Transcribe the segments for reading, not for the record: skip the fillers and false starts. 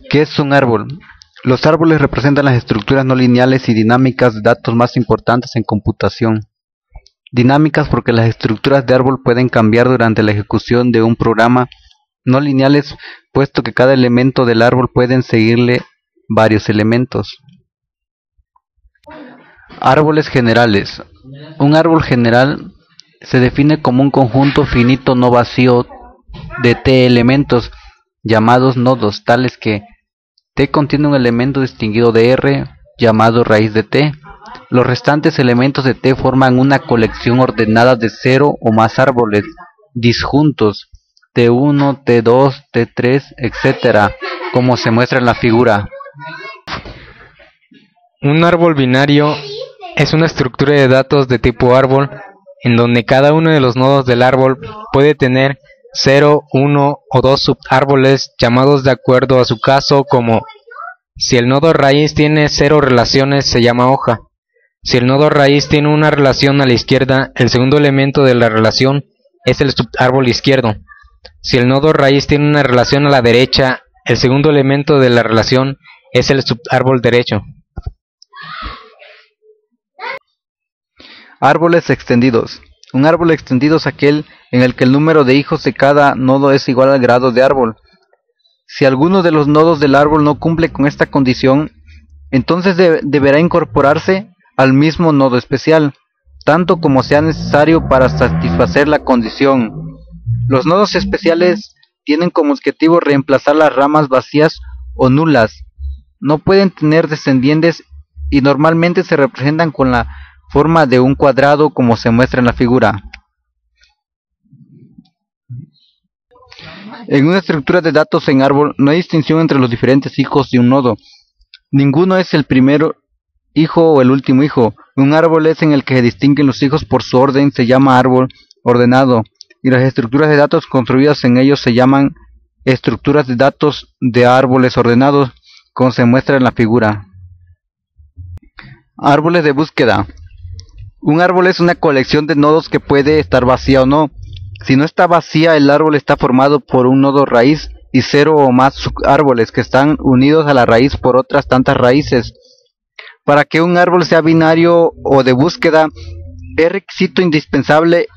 ¿Qué es un árbol? Los árboles representan las estructuras no lineales y dinámicas de datos más importantes en computación. Dinámicas porque las estructuras de árbol pueden cambiar durante la ejecución de un programa. No lineales, puesto que cada elemento del árbol pueden seguirle varios elementos. Árboles generales. Un árbol general se define como un conjunto finito no vacío de t elementos, llamados nodos, tales que t contiene un elemento distinguido de R, llamado raíz de t. Los restantes elementos de t forman una colección ordenada de 0 o más árboles disjuntos, t1, t2, t3, etc., como se muestra en la figura. Un árbol binario es una estructura de datos de tipo árbol en donde cada uno de los nodos del árbol puede tener 0, 1 o 2 subárboles llamados de acuerdo a su caso, como si el nodo raíz tiene 0 relaciones se llama hoja. Si el nodo raíz tiene una relación a la izquierda, el segundo elemento de la relación es el subárbol izquierdo. Si el nodo raíz tiene una relación a la derecha, el segundo elemento de la relación es el subárbol derecho. Árboles extendidos. Un árbol extendido es aquel en el que el número de hijos de cada nodo es igual al grado de árbol. Si alguno de los nodos del árbol no cumple con esta condición, entonces deberá incorporarse al mismo nodo especial, tanto como sea necesario para satisfacer la condición. Los nodos especiales tienen como objetivo reemplazar las ramas vacías o nulas. No pueden tener descendientes y normalmente se representan con la forma de un cuadrado, como se muestra en la figura. En una estructura de datos en árbol no hay distinción entre los diferentes hijos de un nodo. Ninguno es el primer hijo o el último hijo. Un árbol es en el que se distinguen los hijos por su orden, se llama árbol ordenado, y las estructuras de datos construidas en ellos se llaman estructuras de datos de árboles ordenados, como se muestra en la figura. Árboles de búsqueda. Un árbol es una colección de nodos que puede estar vacía o no. Si no está vacía, el árbol está formado por un nodo raíz y 0 o más subárboles que están unidos a la raíz por otras tantas raíces. Para que un árbol sea binario o de búsqueda, es requisito indispensable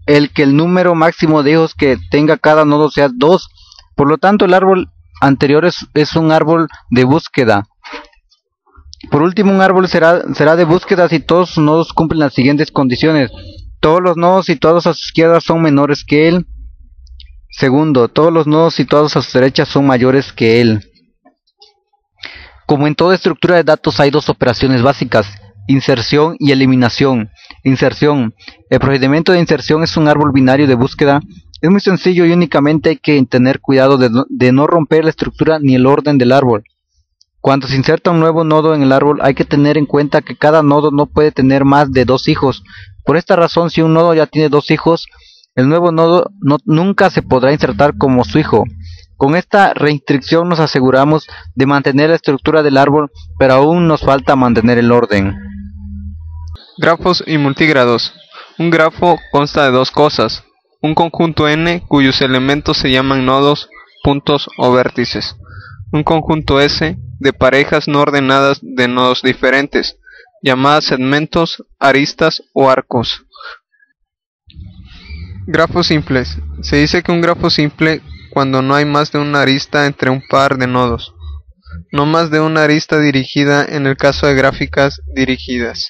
el que el número máximo de hijos que tenga cada nodo sea 2. Por lo tanto, el árbol anterior es un árbol de búsqueda. Por último, un árbol será de búsqueda si todos sus nodos cumplen las siguientes condiciones. Todos los nodos situados a su izquierda son menores que él. Segundo, todos los nodos situados a su derecha son mayores que él. Como en toda estructura de datos hay dos operaciones básicas, inserción y eliminación. Inserción. El procedimiento de inserción es un árbol binario de búsqueda. Es muy sencillo y únicamente hay que tener cuidado de no romper la estructura ni el orden del árbol. Cuando se inserta un nuevo nodo en el árbol, hay que tener en cuenta que cada nodo no puede tener más de 2 hijos. Por esta razón, si un nodo ya tiene 2 hijos, el nuevo nodo nunca se podrá insertar como su hijo. Con esta restricción nos aseguramos de mantener la estructura del árbol, pero aún nos falta mantener el orden. Grafos y multigrados. Un grafo consta de dos cosas: un conjunto n cuyos elementos se llaman nodos, puntos o vértices. Un conjunto S de parejas no ordenadas de nodos diferentes, llamadas segmentos, aristas o arcos. Grafos simples. Se dice que un grafo simple cuando no hay más de una arista entre un par de nodos, no más de una arista dirigida en el caso de gráficas dirigidas.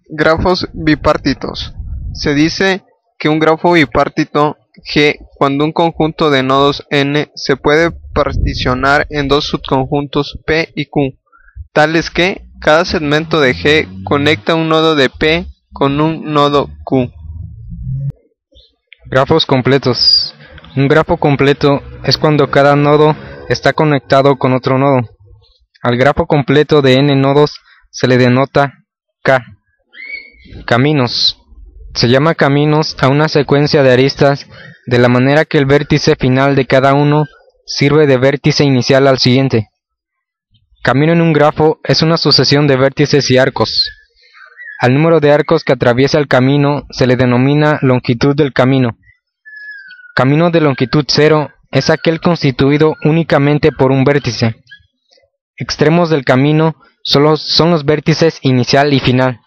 Grafos bipartitos. Se dice que un grafo bipartito G cuando un conjunto de nodos n se puede particionar en dos subconjuntos P y Q, tales que cada segmento de G conecta un nodo de P con un nodo Q. Grafos completos. Un grafo completo es cuando cada nodo está conectado con otro nodo. Al grafo completo de n nodos se le denota K. Caminos. Se llama caminos a una secuencia de aristas de la manera que el vértice final de cada uno sirve de vértice inicial al siguiente. Camino en un grafo es una sucesión de vértices y arcos. Al número de arcos que atraviesa el camino se le denomina longitud del camino. Camino de longitud 0 es aquel constituido únicamente por un vértice. Extremos del camino son los vértices inicial y final.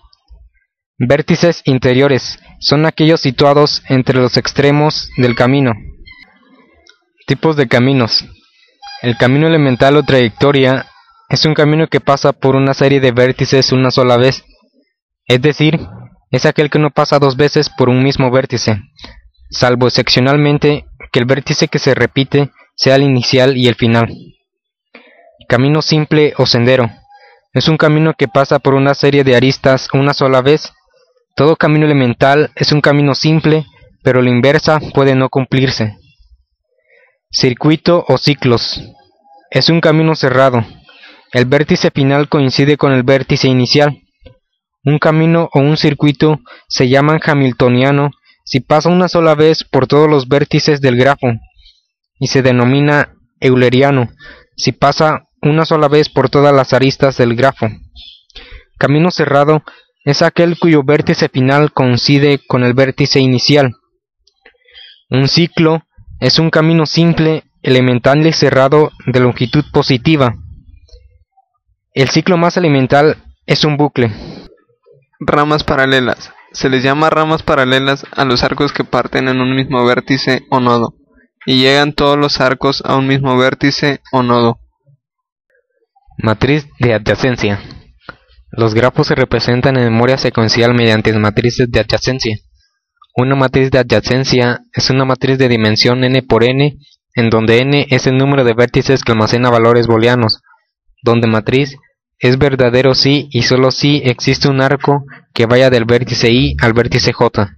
Vértices interiores son aquellos situados entre los extremos del camino. Tipos de caminos. El camino elemental o trayectoria es un camino que pasa por una serie de vértices una sola vez, es decir, es aquel que no pasa dos veces por un mismo vértice, salvo excepcionalmente que el vértice que se repite sea el inicial y el final. Camino simple o sendero es un camino que pasa por una serie de aristas una sola vez. Todo camino elemental es un camino simple, pero la inversa puede no cumplirse. Circuito o ciclos es un camino cerrado. El vértice final coincide con el vértice inicial. Un camino o un circuito se llaman hamiltoniano si pasa una sola vez por todos los vértices del grafo, y se denomina euleriano si pasa una sola vez por todas las aristas del grafo. Camino cerrado es aquel cuyo vértice final coincide con el vértice inicial. Un ciclo es un camino simple, elemental y cerrado de longitud positiva. El ciclo más elemental es un bucle. Ramas paralelas. Se les llama ramas paralelas a los arcos que parten en un mismo vértice o nodo, y llegan todos los arcos a un mismo vértice o nodo. Matriz de adyacencia. Los grafos se representan en memoria secuencial mediante matrices de adyacencia. Una matriz de adyacencia es una matriz de dimensión n por n, en donde n es el número de vértices que almacena valores booleanos, donde matriz es verdadero si y solo si existe un arco que vaya del vértice i al vértice j.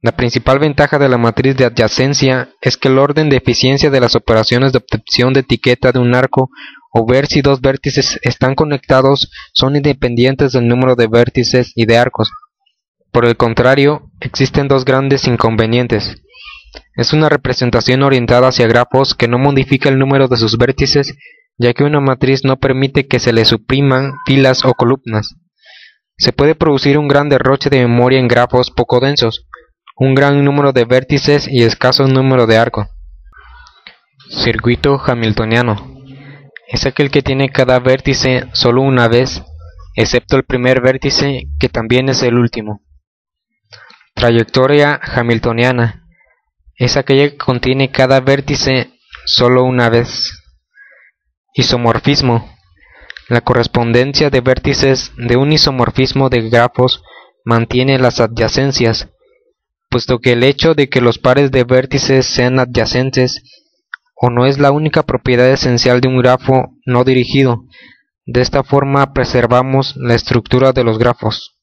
La principal ventaja de la matriz de adyacencia es que el orden de eficiencia de las operaciones de obtención de etiqueta de un arco o ver si dos vértices están conectados son independientes del número de vértices y de arcos. Por el contrario, existen dos grandes inconvenientes. Es una representación orientada hacia grafos que no modifica el número de sus vértices, ya que una matriz no permite que se le supriman filas o columnas. Se puede producir un gran derroche de memoria en grafos poco densos, un gran número de vértices y escaso número de arcos. Circuito hamiltoniano es aquel que tiene cada vértice solo una vez, excepto el primer vértice, que también es el último. Trayectoria hamiltoniana es aquella que contiene cada vértice solo una vez. Isomorfismo. La correspondencia de vértices de un isomorfismo de grafos mantiene las adyacencias, puesto que el hecho de que los pares de vértices sean adyacentes o no es la única propiedad esencial de un grafo no dirigido. De esta forma preservamos la estructura de los grafos.